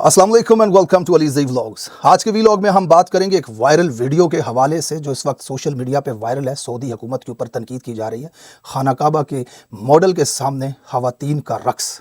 अस्सलाम वालेकुम and welcome to Ali's vlogs. आज के व्लॉग में हम बात करेंगे एक वायरल वीडियो के हवाले से जो इस वक्त सोशल मीडिया पे वायरल है। सऊदी हुकूमत के ऊपर तनकीद की जा रही है। खाना काबा के मॉडल के सामने खवातीन का रक्स,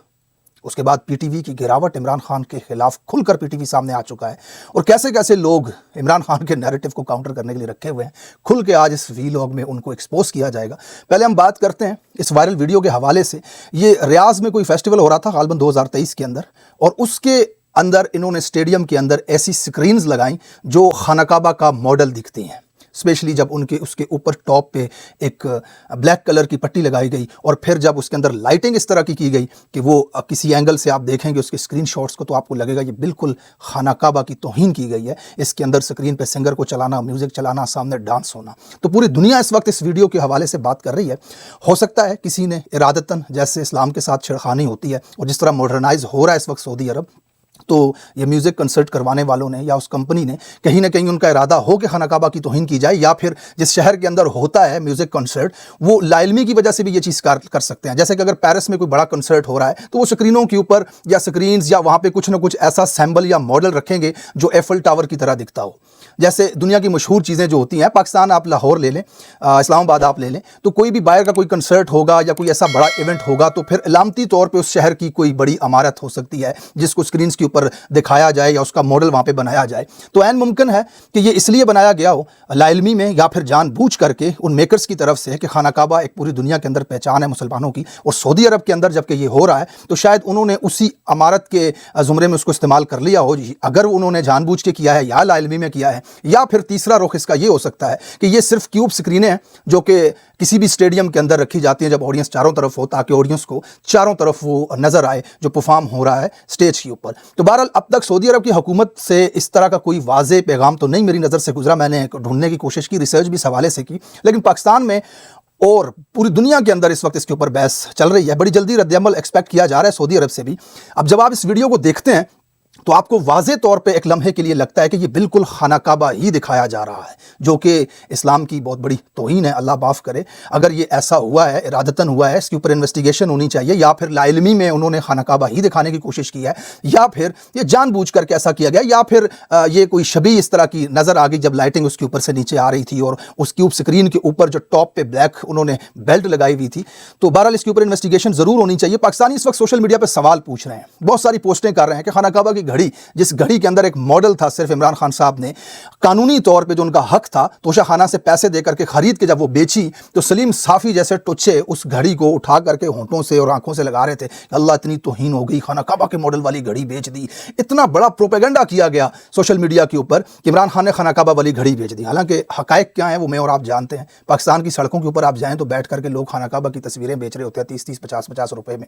उसके बाद पीटीवी की गिरावट, इमरान खान के खिलाफ खुलकर पीटीवी सामने आ चुका है और कैसे कैसे लोग इमरान खान के नैरेटिव को काउंटर करने के लिए रखे हुए हैं। खुल के आज इस व्लॉग में उनको एक्सपोज किया जाएगा। पहले हम बात करते हैं इस वायरल वीडियो के हवाले से। ये रियाज में कोई फेस्टिवल हो रहा था गालिबन 2023 के अंदर, और उसके अंदर इन्होंने स्टेडियम के अंदर ऐसी स्क्रीन्स लगाई जो खाना काबा का मॉडल दिखती हैं। स्पेशली जब उसके ऊपर टॉप पे एक ब्लैक कलर की पट्टी लगाई गई और फिर जब उसके अंदर लाइटिंग इस तरह की गई कि वो किसी एंगल से आप देखेंगे उसके स्क्रीनशॉट्स को तो आपको लगेगा ये बिल्कुल खाना काबा की तौहीन की गई है। इसके अंदर स्क्रीन पे सिंगर को चलाना, म्यूज़िक चलाना, सामने डांस होना। तो पूरी दुनिया इस वक्त इस वीडियो के हवाले से बात कर रही है। हो सकता है किसी ने इरादतन, जैसे इस्लाम के साथ छेड़खानी होती है और जिस तरह मॉडर्नाइज हो रहा है इस वक्त सऊदी अरब, तो ये म्यूज़िक कंसर्ट करवाने वालों ने या उस कंपनी ने कहीं ना कहीं उनका इरादा हो कि खाना काबा की तौहीन की जाए, या फिर जिस शहर के अंदर होता है म्यूज़िक कंसर्ट वो लाइलमी की वजह से भी ये चीज़ कर सकते हैं। जैसे कि अगर पेरिस में कोई बड़ा कंसर्ट हो रहा है तो वो स्क्रीनों के ऊपर या स्क्रीन्स या वहाँ पे कुछ ना कुछ ऐसा सैम्बल या मॉडल रखेंगे जो एफल टावर की तरह दिखता हो। जैसे दुनिया की मशहूर चीज़ें जो होती हैं, पाकिस्तान आप लाहौर ले लें, इस्लामाबाद आप ले लें, तो कोई भी बाहर का कोई कंसर्ट होगा या कोई ऐसा बड़ा इवेंट होगा तो फिर अलामती तौर पे उस शहर की कोई बड़ी इमारत हो सकती है जिसको स्क्रीन्स के ऊपर दिखाया जाए या उसका मॉडल वहाँ पे बनाया जाए। तो ऐन मुमकिन है कि ये इसलिए बनाया गया हो लाइलमी में या फिर जानबूझ करके उन मेकर्स की तरफ से कि खाना काबा एक पूरी दुनिया के अंदर पहचान है मुसलमानों की, और सऊदी अरब के अंदर जबकि ये हो रहा है तो शायद उन्होंने उसी इमारत के ज़ुमरे में उसको इस्तेमाल कर लिया हो। अगर उन्होंने जानबूझ के किया है या लाइलमी में किया है, या फिर तीसरा रुख इसका ये हो सकता है कि ये सिर्फ क्यूब स्क्रीनें हैं जो कि किसी भी स्टेडियम के अंदर रखी जाती हैं जब ऑडियंस चारों तरफ हो, ताकि ऑडियंस को चारों तरफ वो नज़र आए जो परफॉर्म हो रहा है स्टेज के ऊपर। तो बहरहाल अब तक सऊदी अरब की हुकूमत से इस तरह का कोई वाज़ेह पैगाम तो नहीं मेरी नज़र से गुजरा। मैंने ढूंढने की कोशिश की, रिसर्च भी इस हवाले से की, लेकिन पाकिस्तान में और पूरी दुनिया के अंदर इस वक्त इसके ऊपर बहस चल रही है। बड़ी जल्दी रद्द-ए-अमल एक्सपेक्ट किया जा रहा है सऊदी अरब से भी। अब जब आप इस वीडियो को देखते हैं तो आपको वाज़े तौर पे एक लम्हे के लिए लगता है कि ये बिल्कुल खाना काबा ही दिखाया जा रहा है, जो कि इस्लाम की बहुत बड़ी तौहीन है। अल्लाह माफ़ करे अगर ये ऐसा हुआ है, इरादतन हुआ है, इसके ऊपर इन्वेस्टिगेशन होनी चाहिए, या फिर लाइलमी में उन्होंने खाना काबा ही दिखाने की कोशिश की है, या फिर ये जानबूझ करके ऐसा किया गया, या फिर ये कोई शबी इस तरह की नज़र आ गई जब लाइटिंग उसके ऊपर से नीचे आ रही थी और उस क्यूब स्क्रीन के ऊपर जो टॉप पे ब्लैक उन्होंने बेल्ट लगाई हुई थी। तो बहरहाल इसके ऊपर इन्वेस्टिगेशन ज़रूर होनी चाहिए। पाकिस्तानी इस वक्त सोशल मीडिया पर सवाल पूछ रहे हैं, बहुत सारी पोस्टें कर रहे हैं कि खाना काबा की घड़ी, जिस घड़ी के अंदर एक मॉडल था, सिर्फ इमरान खान साहब ने कानूनी तौर पे जो उनका हक था तोशाखाना से पैसे देकर के खरीद के जब वो बेची, तो सलीम साफ़ी जैसे टुच्चे उस घड़ी को उठा करके होंठों से और आंखों से लगा रहे थे। अल्लाह इतनी तौहीन हो गई, खाना काबा के मॉडल वाली घड़ी बेच दी। इतना बड़ा प्रोपेगेंडा किया गया सोशल मीडिया के ऊपर कि इमरान खान ने खाना काबा वाली घड़ी बेच दी। हालांकि हकायक क्या है वो मैं और आप जानते हैं। पाकिस्तान की सड़कों के ऊपर आप जाएं तो बैठ करके लोग खाना काबा की तस्वीरें बेच रहे होते हैं 30-30, 50-50 रुपए में।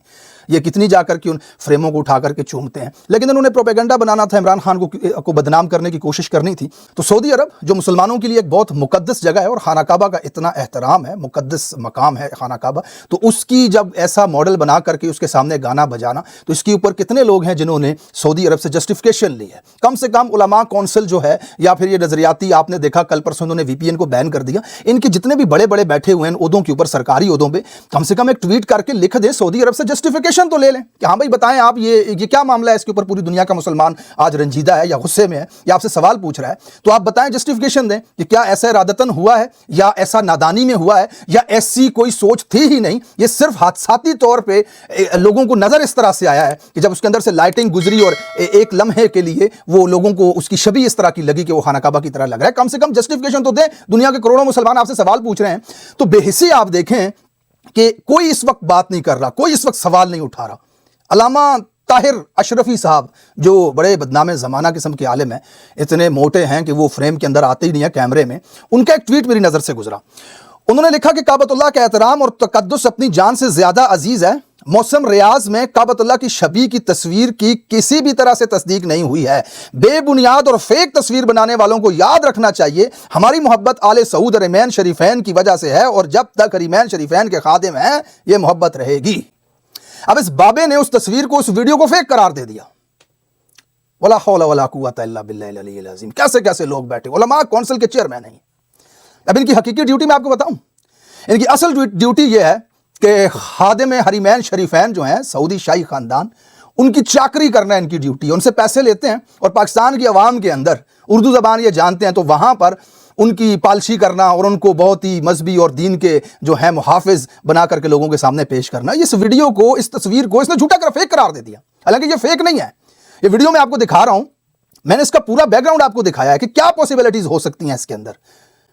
ये कितनी जाकर के उन फ्रेमों को उठा करके चूमते हैं। लेकिन उन्होंने प्रोपेगेंडा बनाना था, इमरान खान को बदनाम करने की कोशिश करनी थी। तो सऊदी अरब जो मुसलमानों के लिए एक बहुत मुकद्दस जगह है और खाना काबा का इतना एहतराम है, मुकद्दस मकाम है खाना काबा, तो उसकी जब ऐसा मॉडल बना करके उसके सामने गाना बजाना, तो इसके ऊपर कितने लोग हैं जिन्होंने सऊदी अरब से जस्टिफिकेशन ली है। कम से कम उलमा कौंसिल जो है, या फिर ये नजरियाती, आपने देखा कल परसों उन्होंने वीपीएन को बैन कर दिया। इनके जितने भी बड़े बड़े बैठे हुए हैं ओहदों के ऊपर, सरकारी ओहदों पे, कम से कम एक ट्वीट करके लिख दें, सऊदी अरब से जस्टिफिकेशन तो ले लें कि हाँ भाई बताएं आप ये क्या मामला है, इसके ऊपर पूरी दुनिया का मुसलमान आज रंजीदा है या गुस्से में है या आपसे सवाल पूछ रहा है, तो आप बताएं, जस्टिफिकेशन दें कि क्या ऐसा इरादतन हुआ है या ऐसा नादानी में हुआ है या ऐसी कोई सोच थी ही नहीं। ये सिर्फ हादसाती तौर पे लोगों को नजर इस तरह से आया है कि जब उसके अंदर से लाइटिंग गुजरी और एक लम्हे के लिए वो लोगों को उसकी छवि इस तरह की लगी कि वो खाना काबा की तरह लग रहा है। कम से कम जस्टिफिकेशन तो दें। दुनिया के करोड़ों मुसलमान आपसे सवाल पूछ रहे हैं, तो बेहिसी आप देखें कि कोई इस वक्त बात नहीं कर रहा, कोई इस वक्त सवाल नहीं उठा रहा। अल्लामा ताहिर अशरफी साहब जो बड़े बदनामे ज़माना किस्म के आलिम हैं, इतने मोटे हैं कि वो फ्रेम के अंदर आते ही नहीं है कैमरे में, उनका एक ट्वीट मेरी नज़र से गुजरा। उन्होंने लिखा कि काबतुल्लाह का एहतराम और तकद्दुस अपनी जान से ज़्यादा अजीज़ है। मौसम रियाज में काबतुल्लाह की शबी की तस्वीर की किसी भी तरह से तस्दीक नहीं हुई है। बेबुनियाद और फेक तस्वीर बनाने वालों को याद रखना चाहिए हमारी मोहब्बत आले सऊद हरमैन शरीफैन की वजह से है, और जब तक हरमैन शरीफैन के खादिम हैं ये मोहब्बत रहेगी। अब इस बाबे ने उस तस्वीर को, उस वीडियो को फेक करार दे दिया। वला हौला वला कुव्वता इल्ला बिल्लाहिल अलीय्यिल अज़ीम। कैसे कैसे लोग बैठे, उलमा कौंसिल के चेयरमैन हैं। अब इनकी हकीकी ड्यूटी मैं आपको बताऊं, इनकी असल ड्यूटी यह है कि खादिम हरमैन शरीफैन जो हैं, सऊदी शाही खानदान, ان کی چاکری کرنا ان کی ڈیوٹی ہے. ان سے پیسے لیتے ہیں اور پاکستان کی عوام کے اندر اردو زبان یہ جانتے ہیں تو وہاں پر ان کی پالشی کرنا اور ان کو بہت ہی مذہبی اور دین کے جو ہیں محافظ بنا کر کے لوگوں کے سامنے پیش کرنا. اس ویڈیو کو, اس تصویر کو اس نے جھوٹا کر فیک قرار دے دیا. حالانکہ یہ فیک نہیں ہے. یہ ویڈیو میں آپ کو دکھا رہا ہوں, میں نے اس کا پورا بیک گراؤنڈ آپ کو دکھایا ہے کہ کیا پاسبلٹیز ہو سکتی ہیں اس کے اندر.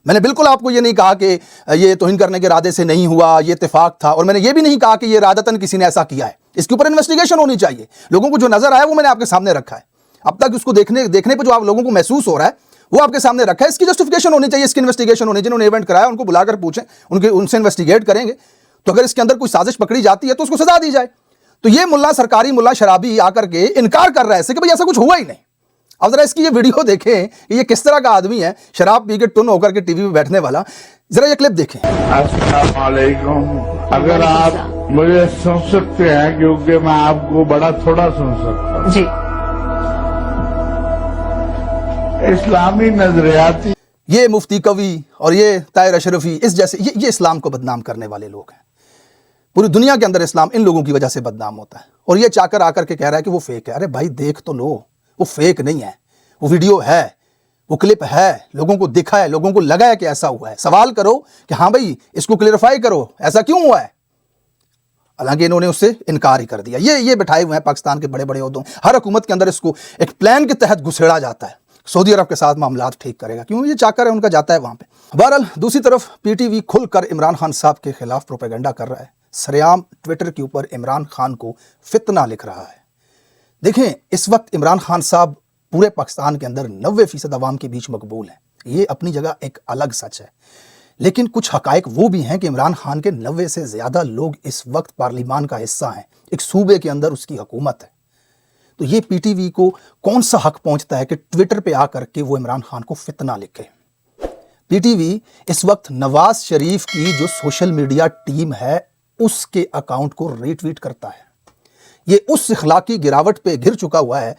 میں نے بالکل آپ کو یہ نہیں کہا کہ یہ توہین کرنے کے ارادے سے نہیں ہوا, یہ اتفاق تھا, اور میں نے یہ بھی نہیں کہا کہ یہ ارادتاً کسی نے ایسا کیا ہے. اس کے اوپر انویسٹیگیشن ہونی چاہیے. لوگوں کو جو نظر آیا وہ میں نے آپ کے سامنے رکھا ہے. اب تک اس کو دیکھنے پہ جو آپ لوگوں کو محسوس ہو رہا ہے وہ آپ کے سامنے رکھا ہے. اس کی جسٹیفیکیشن ہونی چاہیے, اس کی انویسٹیگیشن ہونی چاہیے. جنہوں نے ایونٹ کرایا ان کو بلا کر پوچھیں, ان سے انویسٹیگیٹ کریں گے تو اگر اس کے اندر کوئی سازش پکڑی جاتی ہے تو اس کو سزا دی جائے. تو یہ ملا, سرکاری ملا شرابی آ کر کے انکار کر رہا ہے کہ بھئی ایسا کچھ ہوا ہی نہیں. اب ذرا اس کی یہ ویڈیو دیکھیں کہ یہ کس طرح کا آدمی ہے, شراب پی کے ٹن ہو کر کے ٹی وی پہ بیٹھنے والا. ذرا یہ کلپ دیکھیں. السلام علیکم. اگر آپ مجھے سن سکتے ہیں کیونکہ میں آپ کو بڑا تھوڑا سن سکتا ہوں. جی اسلامی نظریاتی یہ مفتی کوی اور یہ طاہر اشرفی اس جیسے یہ اسلام کو بدنام کرنے والے لوگ ہیں. پوری دنیا کے اندر اسلام ان لوگوں کی وجہ سے بدنام ہوتا ہے. اور یہ چاہ کر آ کر کے کہہ رہا ہے کہ وہ فیک ہے. ارے بھائی دیکھ تو لو, وہ فیک نہیں ہے, وہ ویڈیو ہے, وہ کلپ ہے, لوگوں کو دکھا ہے, لوگوں کو لگا ہے کہ ایسا ہوا ہے. سوال کرو کہ ہاں بھائی اس کو کلیئرفائی کرو, ایسا کیوں ہوا ہے. حالانکہ انہوں نے اس سے انکار ہی کر دیا. یہ بٹھائے ہوئے ہیں پاکستان کے بڑے بڑے عہدوں, ہر حکومت کے اندر اس کو ایک پلان کے تحت گھسیڑا جاتا ہے. سعودی عرب کے ساتھ معاملات ٹھیک کرے گا, کیوں یہ چاکر ہے ان کا, جاتا ہے وہاں پہ. بہرحال دوسری طرف پی ٹی وی کھل کر عمران خان صاحب کے خلاف پروپیگنڈا کر رہا ہے. سریعام ٹویٹر کے اوپر عمران خان کو فتنہ لکھ رہا ہے. دیکھیں اس وقت عمران خان صاحب پورے پاکستان کے اندر 90% عوام کے بیچ مقبول ہیں. یہ اپنی جگہ ایک الگ سچ ہے. لیکن کچھ حقائق وہ بھی ہیں کہ عمران خان کے 90 سے زیادہ لوگ اس وقت پارلیمان کا حصہ ہیں. ایک صوبے کے اندر اس کی حکومت ہے. تو یہ پی ٹی وی کو کون سا حق پہنچتا ہے کہ ٹویٹر پہ آ کر کے وہ عمران خان کو فتنہ لکھے. پی ٹی وی اس وقت نواز شریف کی جو سوشل میڈیا ٹیم ہے اس کے اکاؤنٹ کو ری ٹویٹ کرتا ہے. یہ اس اخلاقی گراوٹ پہ گر چکا ہوا ہے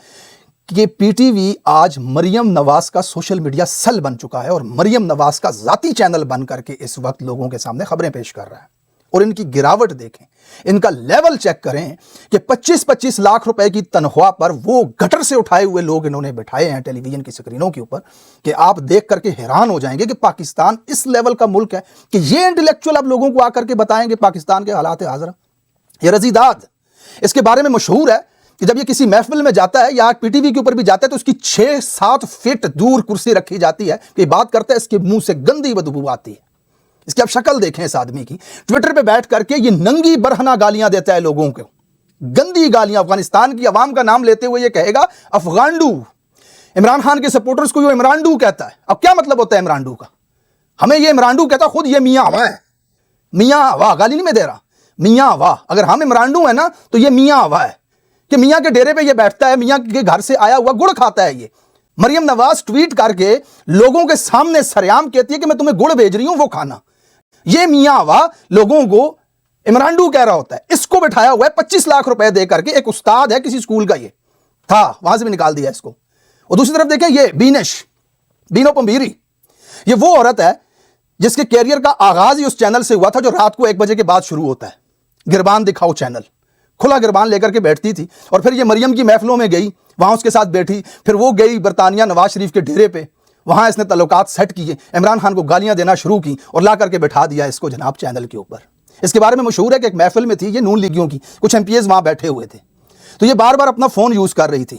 کہ پی ٹی وی آج مریم نواز کا سوشل میڈیا سیل بن چکا ہے اور مریم نواز کا ذاتی چینل بن کر کے اس وقت لوگوں کے سامنے خبریں پیش کر رہا ہے. اور ان کی گراوٹ دیکھیں, ان کا لیول چیک کریں کہ 25-25 لاکھ روپے کی تنخواہ پر وہ گٹر سے اٹھائے ہوئے لوگ انہوں نے بٹھائے ہیں ٹیلی ویژن کی سکرینوں کے اوپر کہ آپ دیکھ کر کے حیران ہو جائیں گے کہ پاکستان اس لیول کا ملک ہے کہ یہ انٹلیکچوئل اب لوگوں کو آ کر کے بتائیں گے پاکستان کے حالات حاضرہ. یہ رضیداد اس کے بارے میں مشہور ہے کہ جب یہ کسی محفل میں جاتا ہے یا پی ٹی وی کے اوپر بھی جاتا ہے تو اس کی 6-7 فٹ دور کرسی رکھی جاتی ہے کہ بات کرتا ہے, اس کے منہ سے گندی بدبو آتی ہے. اس کی آپ شکل دیکھیں اس آدمی کی, ٹویٹر پہ بیٹھ کر کے یہ ننگی برہنہ گالیاں دیتا ہے لوگوں کو, گندی گالیاں. افغانستان کی عوام کا نام لیتے ہوئے یہ کہے گا افغانڈو. عمران خان کے سپورٹرز کو یہ عمرانڈو کہتا ہے. اب کیا مطلب ہوتا ہے عمرانڈو کا؟ ہمیں یہ عمرانڈو کہتا ہے, خود یہ میاں ہوا ہے. میاں ہوا گالی نہیں میں دے رہا, میاں ہوا. اگر ہم عمرانڈو ہیں نا تو یہ میاں ہوا ہے کہ میاں کے ڈیرے پہ یہ بیٹھتا ہے, میاں کے گھر سے آیا ہوا گڑ کھاتا ہے. یہ مریم نواز ٹویٹ کر کے لوگوں کے سامنے سریعام کہتی ہے کہ میں تمہیں گڑ بھیج رہی ہوں وہ کھانا. یہ میاں ہوا لوگوں کو عمرانڈو کہہ رہا ہوتا ہے. اس کو بٹھایا ہوا ہے 25 لاکھ روپے دے کر کے, ایک استاد ہے کسی اسکول کا, یہ تھا وہاں سے بھی نکال دیا اس کو. اور دوسری طرف دیکھیں یہ بینو پمبیری, یہ وہ عورت ہے جس کے کیریئر کا آغاز ہی اس چینل سے ہوا تھا جو رات کو 1 بجے کے بعد شروع ہوتا ہے. گربان دکھاؤ چینل, کھلا گربان لے کر کے بیٹھتی تھی. اور پھر یہ مریم کی محفلوں میں گئی, وہاں اس کے ساتھ بیٹھی, پھر وہ گئی برطانیہ نواز شریف کے ڈیرے پہ, وہاں اس نے تعلقات سیٹ کیے, عمران خان کو گالیاں دینا شروع کی اور لا کر کے بٹھا دیا اس کو جناب چینل کے اوپر. اس کے بارے میں مشہور ہے کہ ایک محفل میں تھی, یہ نون لیگیوں کی کچھ ایم پی ایز وہاں بیٹھے ہوئے تھے, تو یہ بار بار اپنا فون یوز کر رہی تھی.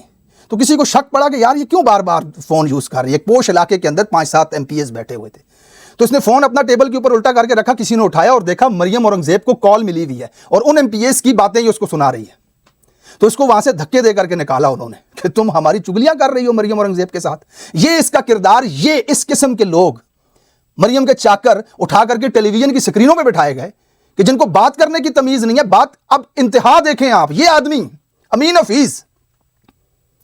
تو کسی کو شک پڑا کہ یار یہ کیوں بار بار فون یوز کر رہی ہے. ایک پوش علاقے کے اندر 5-7 ایم پی ایز بیٹھے ہوئے تھے, تو اس نے فون اپنا ٹیبل کے اوپر الٹا کر کے رکھا. کسی نے اٹھایا اور دیکھا مریم اورنگزیب کو کال ملی ہوئی ہے اور ان ایم پی ایز کی باتیں یہ اس کو سنا رہی ہے. تو اس کو وہاں سے دھکے دے کر کے نکالا انہوں نے کہ تم ہماری چگلیاں کر رہی ہو مریم اورنگزیب کے ساتھ. یہ اس کا کردار, یہ اس قسم کے لوگ مریم کے چاکر اٹھا کر کے ٹیلی ویژن کی سکرینوں پہ بٹھائے گئے کہ جن کو بات کرنے کی تمیز نہیں ہے. بات اب انتہا دیکھیں آپ, یہ آدمی امین حفیظ,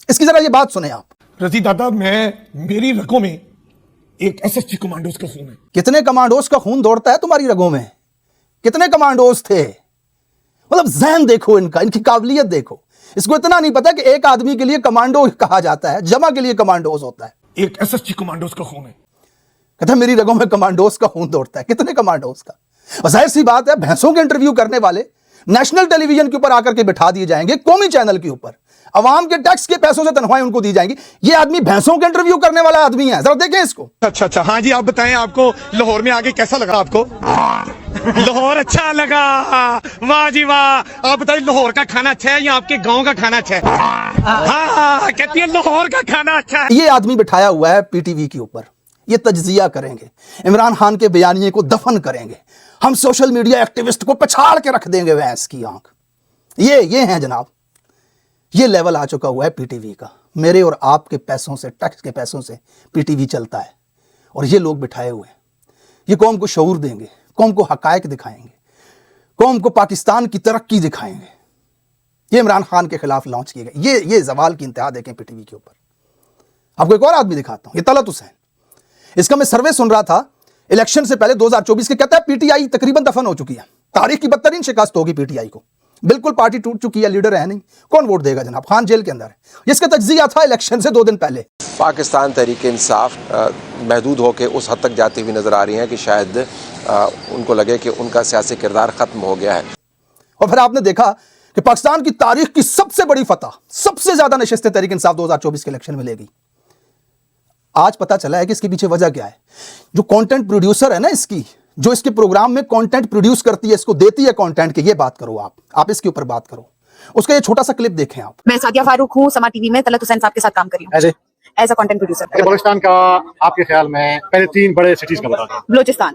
اس کی ذرا یہ بات سنیں آپ. رضی دادا, میری رگوں میں ایک ایس ایس ٹی کمانڈوز کا خون ہے. کتنے کمانڈوز کا خون دوڑتا ہے تمہاری رگوں میں؟ کتنے کمانڈوز تھے؟ مطلب ذہن دیکھو ان کا, ان کی قابلیت دیکھو. اس کو اتنا نہیں پتا کہ ایک آدمی کے لیے کمانڈو کہا جاتا ہے, جمع کے لیے کمانڈوز ہوتا ہے. ایک ایس ایس ٹی کمانڈوز کا خون ہے. کہتا ہے میری رگوں میں کمانڈوز کا خون دوڑتا ہے. کتنے کمانڈوز کا؟ اور ظاہر سی بات ہے بھینسوں کے انٹرویو کرنے والے नेशनल टेलीविजन के ऊपर आकर के बिठा दिए जाएंगे, कौमी चैनल के ऊपर, अवाम के टैक्स के पैसों से तनख्वाहें उनको दी जाएंगी। ये आदमी भैंसों के इंटरव्यू करने वाला आदमी है, जरा देखें इसको। अच्छा, हाँ जी, आप बताएं, आपको लाहौर में आके कैसा लगा आपको? लाहौर अच्छा लगा, वाह जी वाह। आप बताइए, लाहौर का खाना अच्छा है या आपके गांव का खाना अच्छा है? हाँ, कहती है लाहौर का खाना अच्छा है। ये आदमी बिठाया हुआ है पीटीवी के ऊपर, ये तज्जिया करेंगे, इमरान खान के बयानिए को दफन करेंगे, हम सोशल मीडिया एक्टिविस्ट को पछाड़ के रख देंगे भैंस की आंख। ये हैं जनाब, ये लेवल आ चुका हुआ है पीटीवी का। मेरे और आपके पैसों से, टैक्स के पैसों से पीटीवी चलता है, और ये लोग बिठाए हुए हैं। ये कौम को शऊर देंगे, कौम को हकायक दिखाएंगे, कौम को पाकिस्तान की तरक्की दिखाएंगे। ये इमरान खान के खिलाफ लॉन्च किए गए, ये जवाल की इंतहा देखें पीटीवी के ऊपर। आपको एक और आदमी दिखाता हूं, ये तलत हुसैन। इसका मैं सर्वे सुन रहा था इलेक्शन से पहले 2024 के, कहता है पीटीआई तकरीबन दफन हो चुकी है, तारीख की बदतरीन शिकस्त होगी पीटीआई को, बिल्कुल पार्टी टूट चुकी है, लीडर है नहीं, कौन वोट देगा जनाब, खान जेल के अंदर है। इसका तज्जिया था इलेक्शन से 2 दिन पहले। पाकिस्तान तहरीक इंसाफ महदूद होकर उस हद तक जाती हुई नज़र आ रही हैं कि शायद उनको लगे कि उनका सियासी किरदार ख़त्म हो गया है। और फिर आपने देखा कि पाकिस्तान की तारीख की सबसे बड़ी फतह, सबसे ज्यादा नशिस्तें तहरीक इंसाफ 2024 के इलेक्शन में लेगी। आज पता चला है कि इसके पीछे वजह क्या है। जो कंटेंट प्रोड्यूसर है ना इसकी, जो इसके प्रोग्राम में कंटेंट प्रोड्यूस करती है, इसको देती है कंटेंट के, ये बात करो आप इसके ऊपर बात करो। उसका ये छोटा सा क्लिप देखें आप। मैं सादिया फारूक हूँ, समा टीवी में तलत हुसैन साहब के साथ काम कर रही हूँ as a content producer. Balochistan का आपके ख्याल में पहले 3 बड़े सिटीज का बता दें। बलूचिस्तान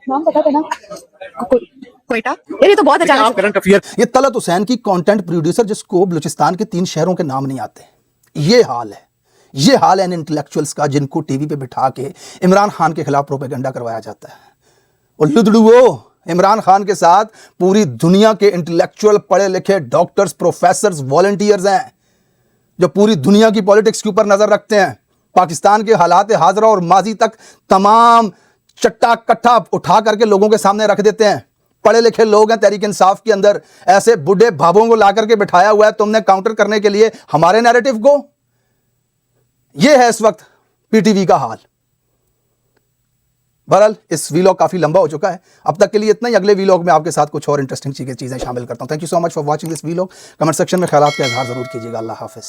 नाम पता था ना, कोयटा। ये तो बहुत अच्छा। करंट अफेयर, ये तलत हुसैन की कंटेंट प्रोड्यूसर, जिसको बलूचिस्तान के 3 शहरों के नाम नहीं आते। ये हाल है इन इंटेलेक्चुअल्स का, जिनको टीवी पे बिठा के इमरान खान के खिलाफ प्रोपेगेंडा करवाया जाता है। और लुदड़ुओ, इमरान खान के साथ पूरी दुनिया के इंटेलेक्चुअल, पढ़े लिखे डॉक्टर्स, प्रोफेसर्स, वॉलंटियर्स हैं, जो पूरी दुनिया की पॉलिटिक्स के ऊपर नजर रखते हैं। पाकिस्तान के हालात हाजरा और माजी तक तमाम चट्टा कट्ठा उठा करके लोगों के सामने रख देते हैं। पढ़े लिखे लोग हैं तहरीक इंसाफ के अंदर, ऐसे बुढ़े भाभों को ला करके बिठाया हुआ है तुमने काउंटर करने के लिए हमारे नैरेटिव को। यह है इस वक्त पीटीवी का हाल। बहरहाल इस वीलॉग काफी लंबा हो चुका है, अब तक के लिए इतना ही। अगले वीलॉग में आपके साथ कुछ और इंटरेस्टिंग चीजें शामिल करता हूं। Thank you so much for watching this vlog. Comment section में ख्यालात का इजहार जरूर कीजिएगा। अल्लाह हाफिज।